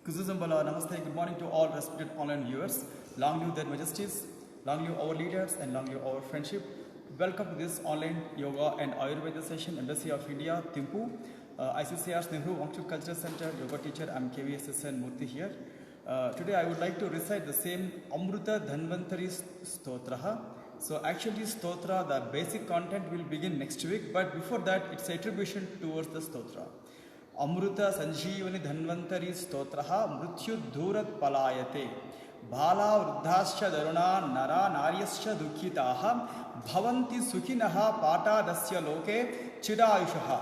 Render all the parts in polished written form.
Kuzuzambala, Namaste, good morning to all respected online viewers. Long live their majesties, long live our leaders, and long live our friendship. Welcome to this online yoga and Ayurveda session, Embassy of India, Thimphu. ICCR's Nehru Wangchuk Cultural Center, yoga teacher, I'm KVSSN Murthy here. Today I would like to recite the same Amruta Dhanvantari Stotraha. So actually Stotra, the basic content will begin next week, but before that it's attribution towards the Stotra. Amruta Sanjeevani Dhanvantari Stotraha Mrityu Dhurat Palayate Bhala Vruddhascha Daruna Nara Naryascha Dukhitaha Bhavanti Sukhinaha Pata Dasya Loke Chidayushaha.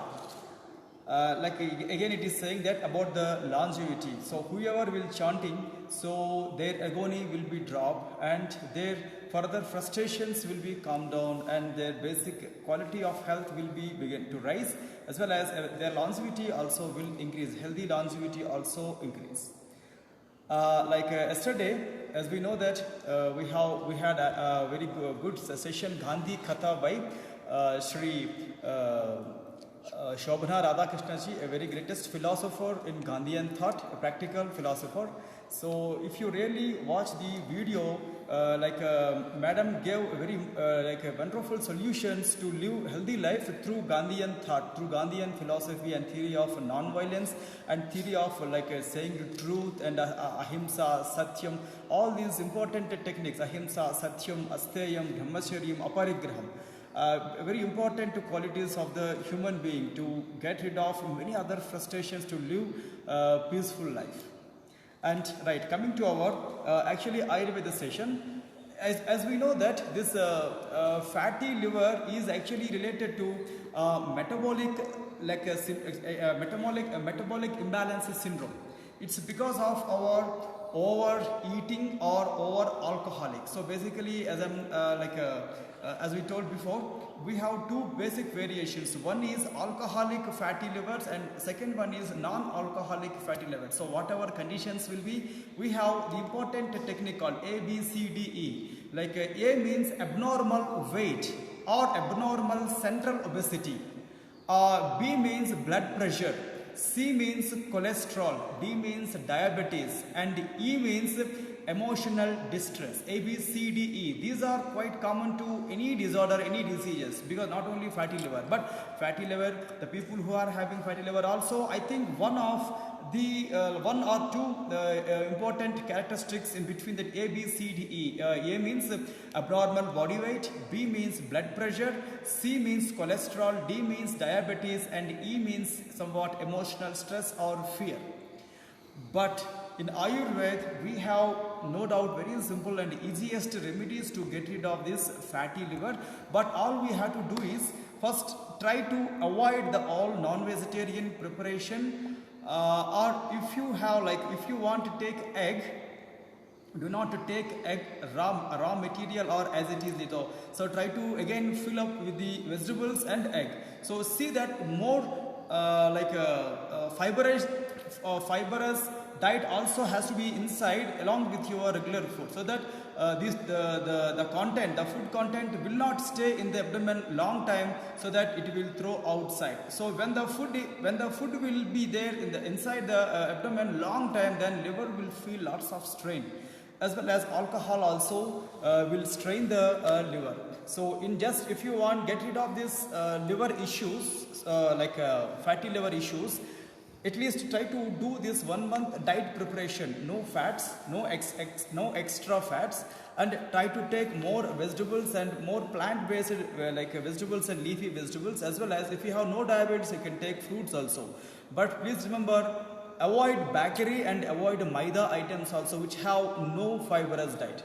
Like again it is saying that about the longevity. So whoever will chanting, so their agony will be dropped and their further frustrations will be calmed down and their basic quality of health will be begin to rise, as well as their longevity also will increase, healthy longevity also increase. Yesterday, as we know that we had a very good session, Gandhi Katha by Shri Shobhana Radhakrishna ji, a very greatest philosopher in Gandhian thought, a practical philosopher. So if you really watch the video, Madam gave very wonderful solutions to live healthy life through Gandhian thought, through Gandhian philosophy and theory of non-violence and theory of saying the truth and ahimsa, satyam, all these important techniques, ahimsa, satyam, asteyam, brahmacharyam, aparigraham. Very important qualities of the human being to get rid of many other frustrations to live peaceful life. And right, coming to our actually Ayurveda session, as we know that this fatty liver is actually related to metabolic imbalance syndrome. It's because of our overeating or over alcoholic. So basically, as we told before, we have two basic variations. One is alcoholic fatty livers and second one is non-alcoholic fatty livers. So whatever conditions will be, we have the important technique called ABCDE. A means abnormal weight or abnormal central obesity. B means blood pressure. C means cholesterol, D means diabetes, and E means emotional distress. A, B, C, D, E. These are quite common to any disorder, any diseases, because not only fatty liver, but fatty liver, the people who are having fatty liver also, I think one of the one or two important characteristics in between that A, B, C, D, E. A means abnormal body weight, B means blood pressure, C means cholesterol, D means diabetes, and E means somewhat emotional stress or fear. But in Ayurveda, we have no doubt very simple and easiest remedies to get rid of this fatty liver. But all we have to do is first try to avoid the all non-vegetarian preparation. Or if you have if you want to take egg, do not take egg raw material or as it is little. So try to again fill up with the vegetables and egg. So see that more fibrous diet also has to be inside along with your regular food, so that the food content will not stay in the abdomen long time, so that it will throw outside. So when the food will be there in the inside the abdomen long time, then liver will feel lots of strain, as well as alcohol also will strain the liver. So if you want get rid of this liver issues, fatty liver issues, at least try to do this 1 month diet preparation. No fats, no extra fats, and try to take more vegetables and more plant-based vegetables and leafy vegetables, as well as if you have no diabetes, you can take fruits also. But please remember, avoid bakery and avoid maida items also, which have no fibrous diet.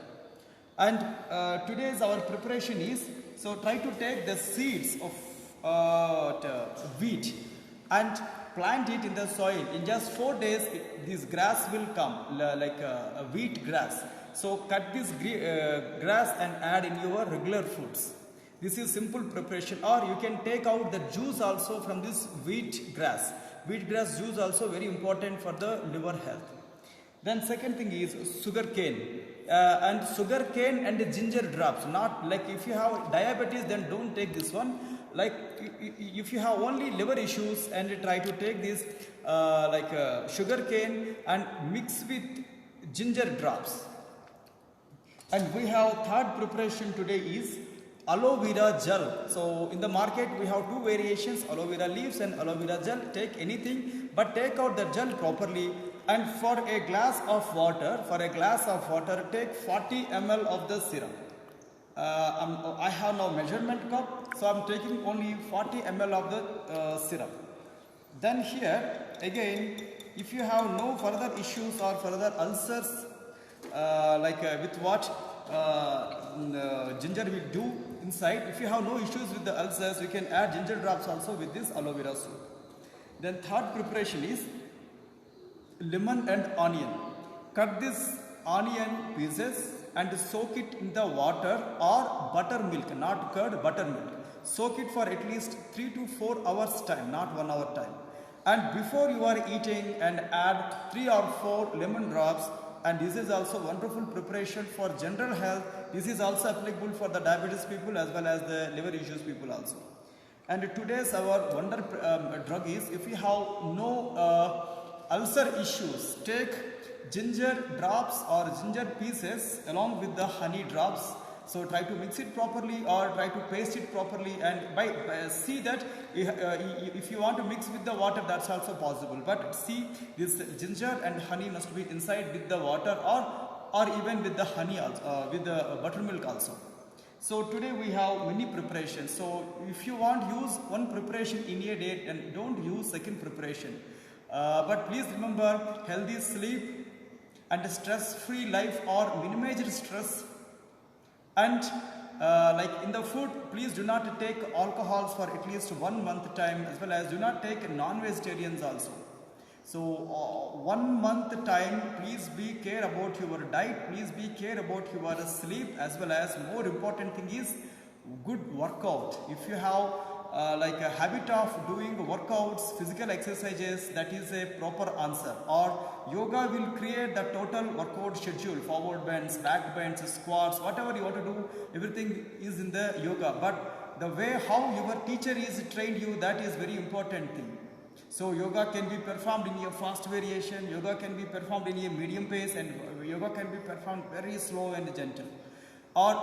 And today's our preparation is, so try to take the seeds of wheat and plant it in the soil. In just 4 days, this grass will come, like a wheat grass. So cut this grass and add in your regular foods. This is simple preparation. Or you can take out the juice also from this wheat grass. Wheat grass juice also very important for the liver health. Then second thing is sugar cane. And sugar cane and ginger drops. Not like if you have diabetes, then don't take this one. Like if you have only liver issues and try to take this sugar cane and mix with ginger drops. And we have third preparation today is aloe vera gel. So in the market we have two variations, aloe vera leaves and aloe vera gel. Take anything, but take out the gel properly. And for a glass of water, take 40 ml of the syrup. I have no measurement cup, so I'm taking only 40 ml of the syrup. Then here again, if you have no further issues or further ulcers, with what ginger will do inside, if you have no issues with the ulcers, you can add ginger drops also with this aloe vera soup. Then third preparation is lemon and onion. Cut this onion pieces and soak it in the water or buttermilk, not curd, buttermilk. Soak it for at least 3 to 4 hours time, not 1 hour time. And before you are eating, and add 3 or 4 lemon drops. And this is also wonderful preparation for general health. This is also applicable for the diabetes people as well as the liver issues people also. And today's our wonder drug is, if you have no ulcer issues, take ginger drops or ginger pieces along with the honey drops. So try to mix it properly or try to paste it properly, and see that if you want to mix with the water, that's also possible. But see, this ginger and honey must be inside with the water or even with the honey also, with the buttermilk also. So today we have many preparations. So if you want, use one preparation in a day and don't use second preparation. But please remember, healthy sleep and stress-free life or minimized stress. And in the food, please do not take alcohols for at least 1 month time, as well as do not take non-vegetarians also. So 1 month time, please be care about your diet, please be care about your sleep, as well as more important thing is good workout. If you have a habit of doing workouts, physical exercises, that is a proper answer. Or yoga will create the total workout schedule, forward bends, back bends, squats, whatever you want to do, everything is in the yoga. But the way how your teacher is trained you, that is very important thing. So yoga can be performed in a fast variation, yoga can be performed in a medium pace, and yoga can be performed very slow and gentle. Or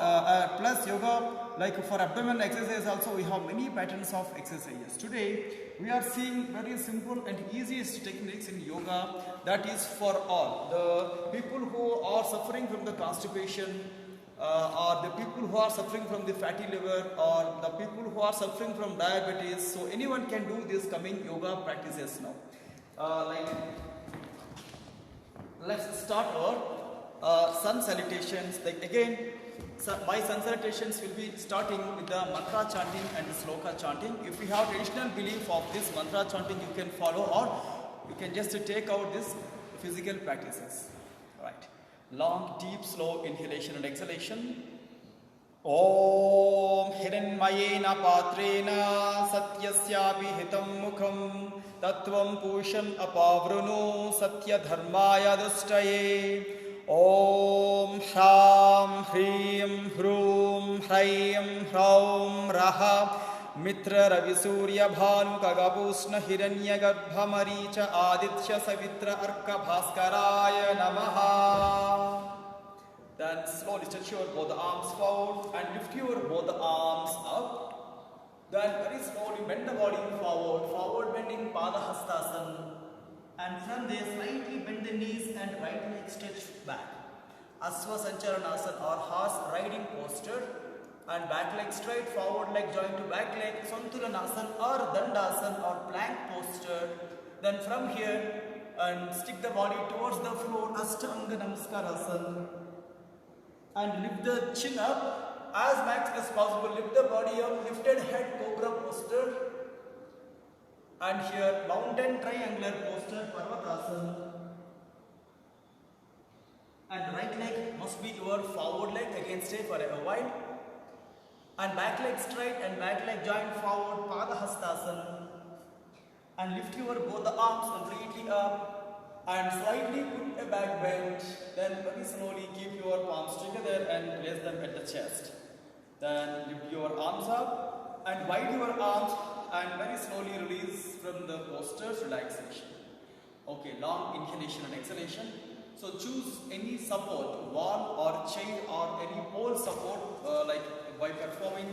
plus yoga, like for abdomen exercise also, we have many patterns of exercises. Today we are seeing very simple and easiest techniques in yoga, that is for all. The people who are suffering from the constipation, or the people who are suffering from the fatty liver, or the people who are suffering from diabetes, so anyone can do this coming yoga practices now. Let's start our sun salutations. My sun salutations will be starting with the mantra chanting and the sloka chanting. If you have traditional belief of this mantra chanting, you can follow, or you can just take out this physical practices. Right. Long, deep, slow inhalation and exhalation. Om Hiranmayena Patrena Satyasyapi Hitam Mukham Tattvam Pushan Apavrunu Satya Dharmaya Dustaye. Om Sham Hrim Hrum Hraim Hraum Raha Mitra Ravi Surya Bhanu Kagabusna Hiranya Garbha Maricha Aditya Savitra Arka Bhaskaraya Namaha. Then slowly stretch your both arms forward and lift your both arms up. Then very slowly bend the body forward bending Padahastasana. And from there slightly bend the knees and right leg stretch back. Asva Sancharanasana or horse riding posture. And back leg straight, forward leg joined to back leg, Santulanasana or Dandasana or plank posture. Then from here, and stick the body towards the floor, Ashtanga Namaskarasana. And lift the chin up as max as possible. Lift the body up, lifted head, Cobra posture. And here, mountain triangular posture, Parvatasana. And right leg must be your forward leg, again stay for a while. And back leg straight and back leg joint forward, Padahastasana. And lift your both the arms completely up and slightly put a back bend. Then very slowly keep your palms together and place them at the chest. Then lift your arms up and wide your arms and very slowly release from the posture relaxation. Okay, long inhalation and exhalation. So choose any support, wall or chair or any pole support like by performing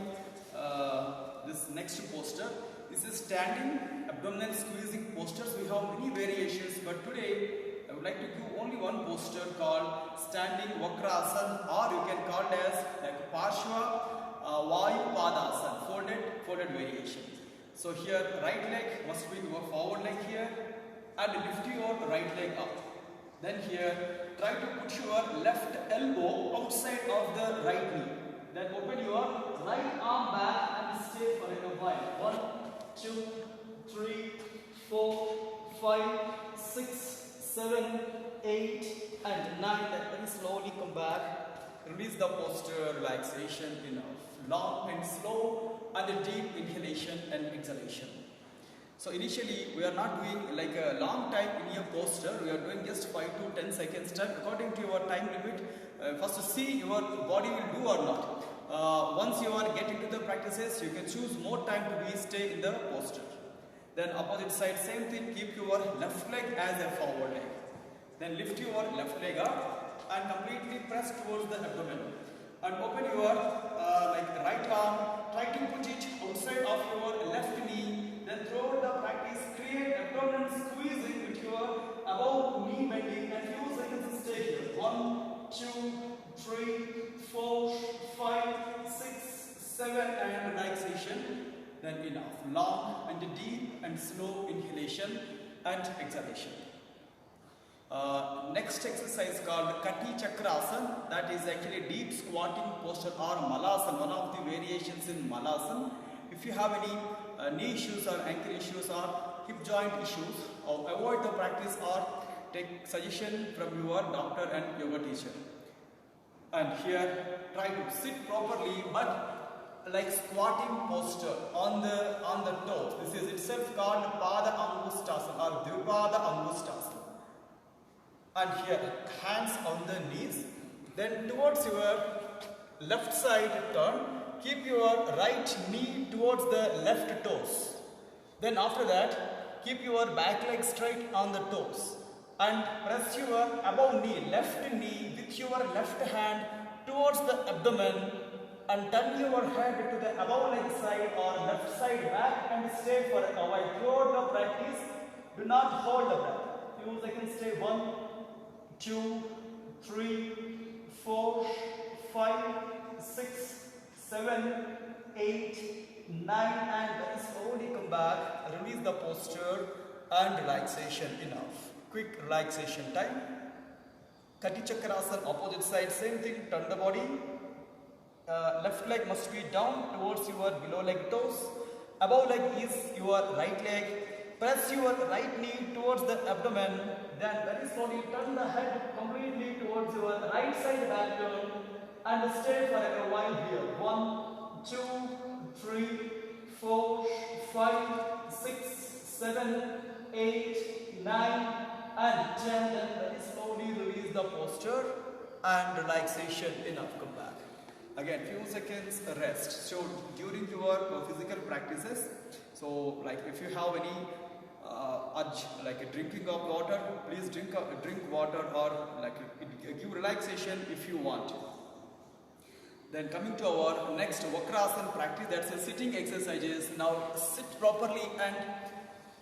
this next posture. This is standing abdominal squeezing postures. We have many variations, but today I would like to give only one posture called standing Vakrasana, or you can call it as like Parshva Vayu Padasana, folded variation. So here right leg must be your forward leg here, and lift your right leg up. Then here try to put your left elbow outside of the right knee. Then open your right arm back and stay for a while. 1, 2, 3, 4, 5, 6, 7, 8 and 9. Then very slowly come back. Release the posture, relaxation, enough. Long and slow and a deep inhalation and exhalation. So initially we are not doing like a long time in your posture. We are doing just 5 to 10 seconds time according to your time limit. First to see your body will do or not. Once you are get into the practices, you can choose more time to be stay in the posture. Then opposite side, same thing. Keep your left leg as a forward leg. Then lift your left leg up and completely press towards the abdomen. And open your right arm. Try to put it outside of your left knee. Then throughout the practice, create abdominal squeezing with your above knee bending and few seconds stay here. 1, 2, 3, 4, 5, 6, 7 and relaxation. Then enough. Long and deep and slow inhalation and exhalation. Next exercise called Kati Chakrasana, that is actually deep squatting posture or Malasana, one of the variations in Malasana. If you have any knee issues or ankle issues or hip joint issues, or avoid the practice or take suggestion from your doctor and yoga teacher. And here try to sit properly but like squatting posture on the toes. This is itself called Pada Angustasana or Dvipada Angustasana. And here hands on the knees. Then towards your left side turn. Keep your right knee towards the left toes. Then after that, keep your back leg straight on the toes. And press your above knee, left knee with your left hand towards the abdomen. And turn your head to the above leg side or left side back and stay for a while. Throughout the practice, do not hold the breath. Few seconds stay. 1, 2, 3, 4, 5, 6, 7, 8, 9 and very slowly come back. Release the posture and relaxation. Enough. Quick relaxation time. Kati Chakrasana, opposite side, same thing. Turn the body. Left leg must be down towards your below leg toes. Above leg is your right leg. Press your right knee towards the abdomen. Then very slowly turn the head completely towards your right side back turn and stay for a while here. 1, 2, 3, 4, 5, 6, 7, 8, 9 and 10. Then very slowly release the posture and relaxation. Enough. Come back. Again, few seconds rest. So during your physical practices, so like if you have any urge like a drinking of water, please drink water or like give relaxation if you want. Then coming to our next Vakrasana practice, that's a sitting exercises. Now sit properly and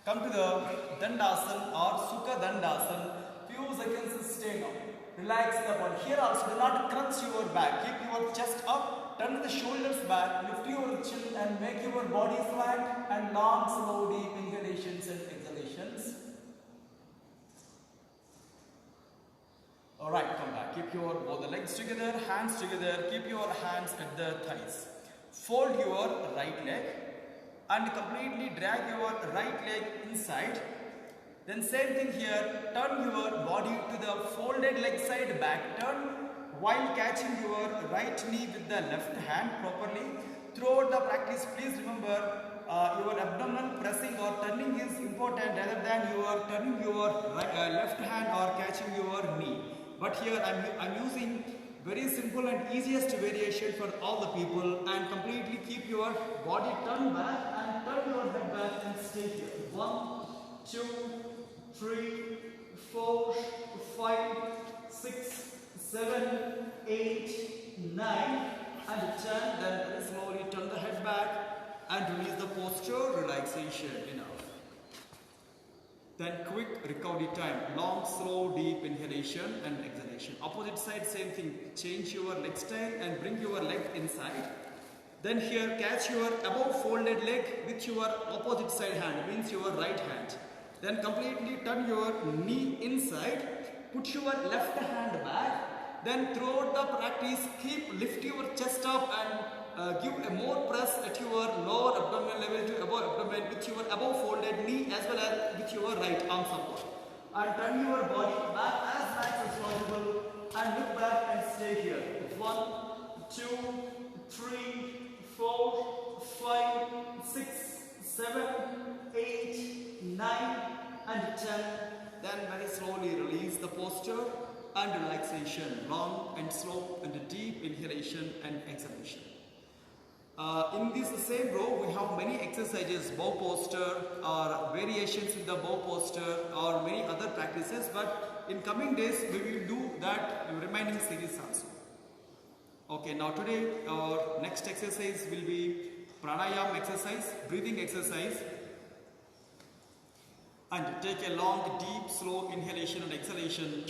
come to the Dandasana or Sukha Dandasana. Few seconds stay now. Relax the body. Here also do not crunch your back. Keep your chest up, turn the shoulders back, lift your chin and make your body flat and long, slow, deep inhalations and exhalations. Alright, come back. Keep your both the legs together, hands together. Keep your hands at the thighs. Fold your right leg and completely drag your right leg inside. Then same thing here, turn your body to the folded leg side back turn while catching your right knee with the left hand properly. Throughout the practice, please remember your abdominal pressing or turning is important rather than you are turning your left hand or catching your knee. But here I'm using very simple and easiest variation for all the people, and completely keep your body turned back and turn your head back and stay here. 1, 2, 3, 4, 5, 6, 7, 8, 9 and 10. Then very slowly turn the head back and release the posture, relaxation, enough. Then quick recovery time, long, slow, deep inhalation and exhalation. Opposite side, same thing. Change your leg style and bring your leg inside. Then here, catch your above folded leg with your opposite side hand, means your right hand. Then completely turn your knee inside. Put your left hand back. Then throughout the practice, lift your chest up and give a more press at your lower abdominal level to above abdomen with your above folded knee as well as with your right arm support. And turn your body back as much as possible and look back and stay here. 1, 2, 3, 4, 5, 6, 7, 8, 9 and 10. Then very slowly release the posture and relaxation, long and slow and deep inhalation and exhalation. In this same row, we have many exercises, bow posture or variations in the bow posture or many other practices, but in coming days we will do that remaining series also. Okay, now today our next exercise will be pranayama exercise, breathing exercise. And take a long, deep, slow inhalation and exhalation.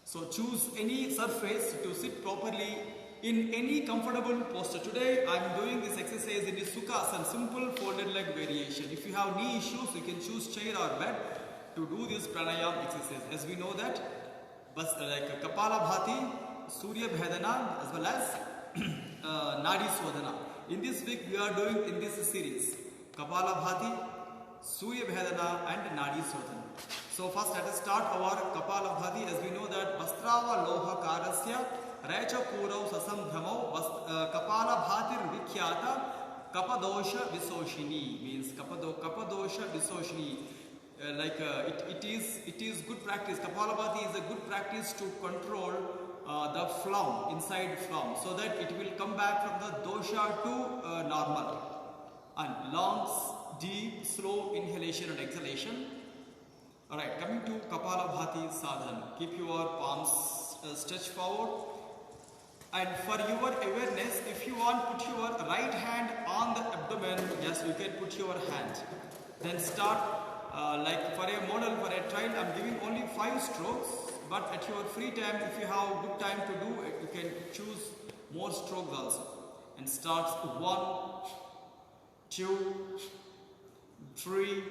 So choose any surface to sit properly in any comfortable posture. Today I am doing this exercise in the Sukhasana, simple folded leg variation. If you have knee issues, you can choose chair or bed to do this pranayama exercise. As we know that, like Kapalabhati, Surya Bhedana as well as Nadi Sodhana. In this week we are doing in this series Kapalabhati, Surya Bhedana and Nadi Sodhana. So first let us start our Kapalabhati. As we know that Vastrava Loha Karasya Raicha Purau Sasambhamau Kapalabhatir Vikhyata Kapadosha Visoshini, means Kapadosha Visoshini. It is good practice. Kapalabhati is a good practice to control the phlegm, inside phlegm, so that it will come back from the dosha to normal. And long, deep, slow inhalation and exhalation. Alright, coming to Kapalabhati sadhana. Keep your palms stretched forward. And for your awareness, if you want, put your right hand on the abdomen. Yes, you can put your hand. Then start like for a model, for a trial, I am giving only 5 strokes. But at your free time, if you have good time to do it, you can choose more strokes also. And starts 1, 2, 3,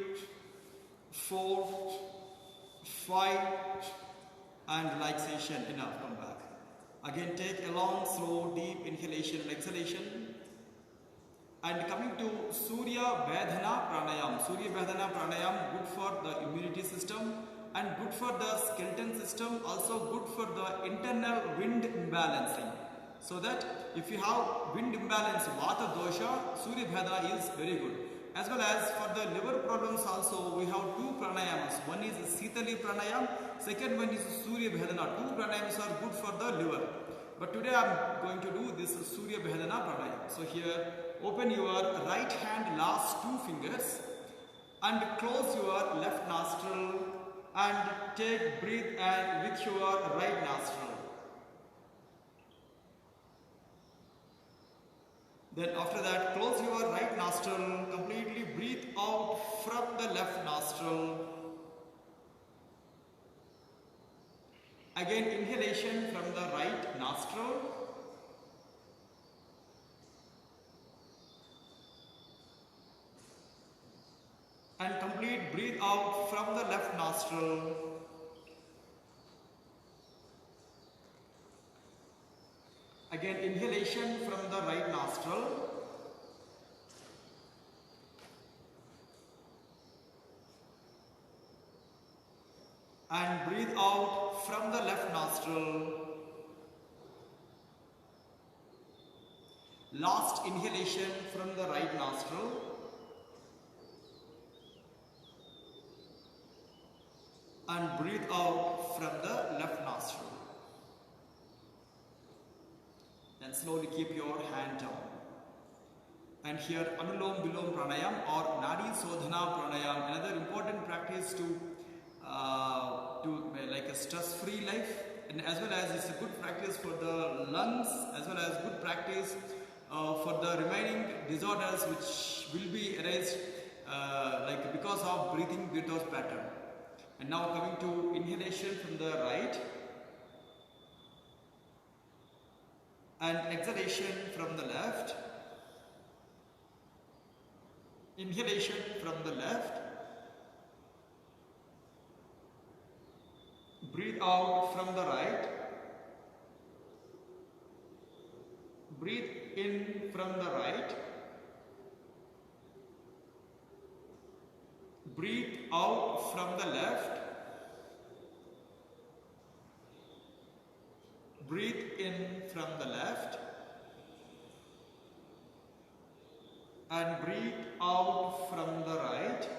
4, 5 and relaxation. Enough, come back. Again take a long, slow, deep inhalation and exhalation. And coming to Surya Bhedana Pranayam. Surya Bhedana Pranayam, good for the immunity system and good for the skeleton system, also good for the internal wind imbalancing. So that if you have wind imbalance, Vata dosha, Surya Bhedana is very good. As well as for the liver problems also, we have 2 pranayamas. One is Sitali Pranayam, second one is Surya Bhedana. 2 pranayamas are good for the liver. But today I am going to do this Surya Bhedana Pranayam. So here, open your right hand last 2 fingers and close your left nostril and take breathe and with your right nostril. Then after that, close your right nostril, completely breathe out from the left nostril. Again, inhalation from the right nostril. And complete breathe out from the left nostril. Again, inhalation from the right nostril. And breathe out from the left nostril. Last inhalation from the right nostril. And breathe out from the left nostril. And slowly keep your hand down. And here Anulom Vilom Pranayam or Nadi Sodhana Pranayam, another important practice to like a stress-free life, and as well as it's a good practice for the lungs, as well as good practice for the remaining disorders which will be erased like because of breathing without pattern. And now coming to inhalation from the right and exhalation from the left. Inhalation from the left, breathe out from the right, breathe in from the right, breathe out from the left, breathe in from the left, and breathe out from the right.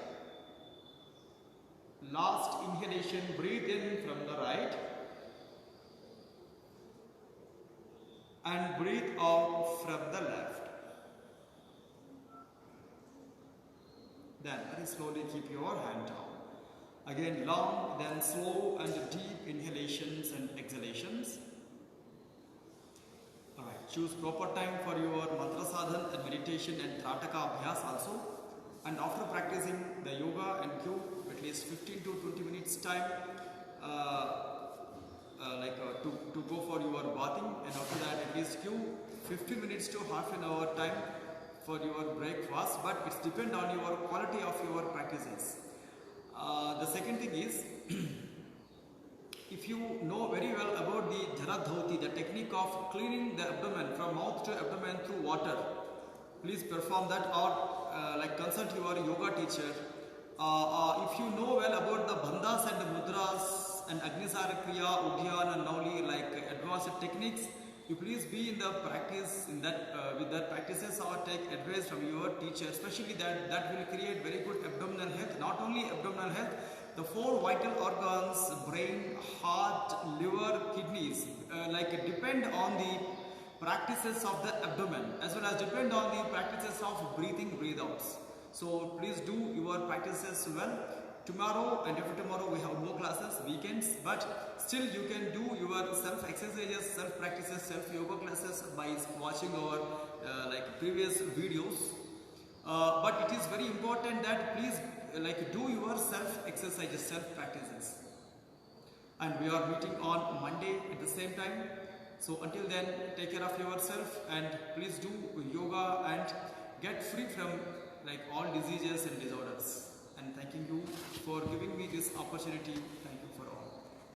Last inhalation, breathe in from the right and breathe out from the left. Then very slowly keep your hand down. Again long, then slow and deep inhalations and exhalations. Alright, choose proper time for your mantra sadhan and meditation and Trataka Abhyas also. And after practicing the yoga and give at least 15 to 20 minutes time to go for your bathing, and after that at least give 15 minutes to half an hour time for your breakfast, but it's depend on your quality of your practices. The second thing is if you know very well about the Jaradhauti, the technique of cleaning the abdomen from mouth to abdomen through water, please perform that or like consult your yoga teacher. If you know well about the bandhas and the mudras and Agnisara Kriya, Udyan and Nauli, like advanced techniques, you please be in the practice in that with that practices or take advice from your teacher, especially that will create very good abdominal health. Not only abdominal health, the 4 vital organs, brain, heart, liver, kidneys, like depend on the practices of the abdomen, as well as depend on the practices of breathing, breathe outs. So please do your practices well. Tomorrow and after tomorrow we have no classes, weekends, but still you can do your self exercises, self practices, self yoga classes by watching our like previous videos. But it is very important that please like do your self exercises, self practices. And we are meeting on Monday at the same time. So until then, take care of yourself and please do yoga and get free from like all diseases and disorders. And thanking you for giving me this opportunity. Thank you.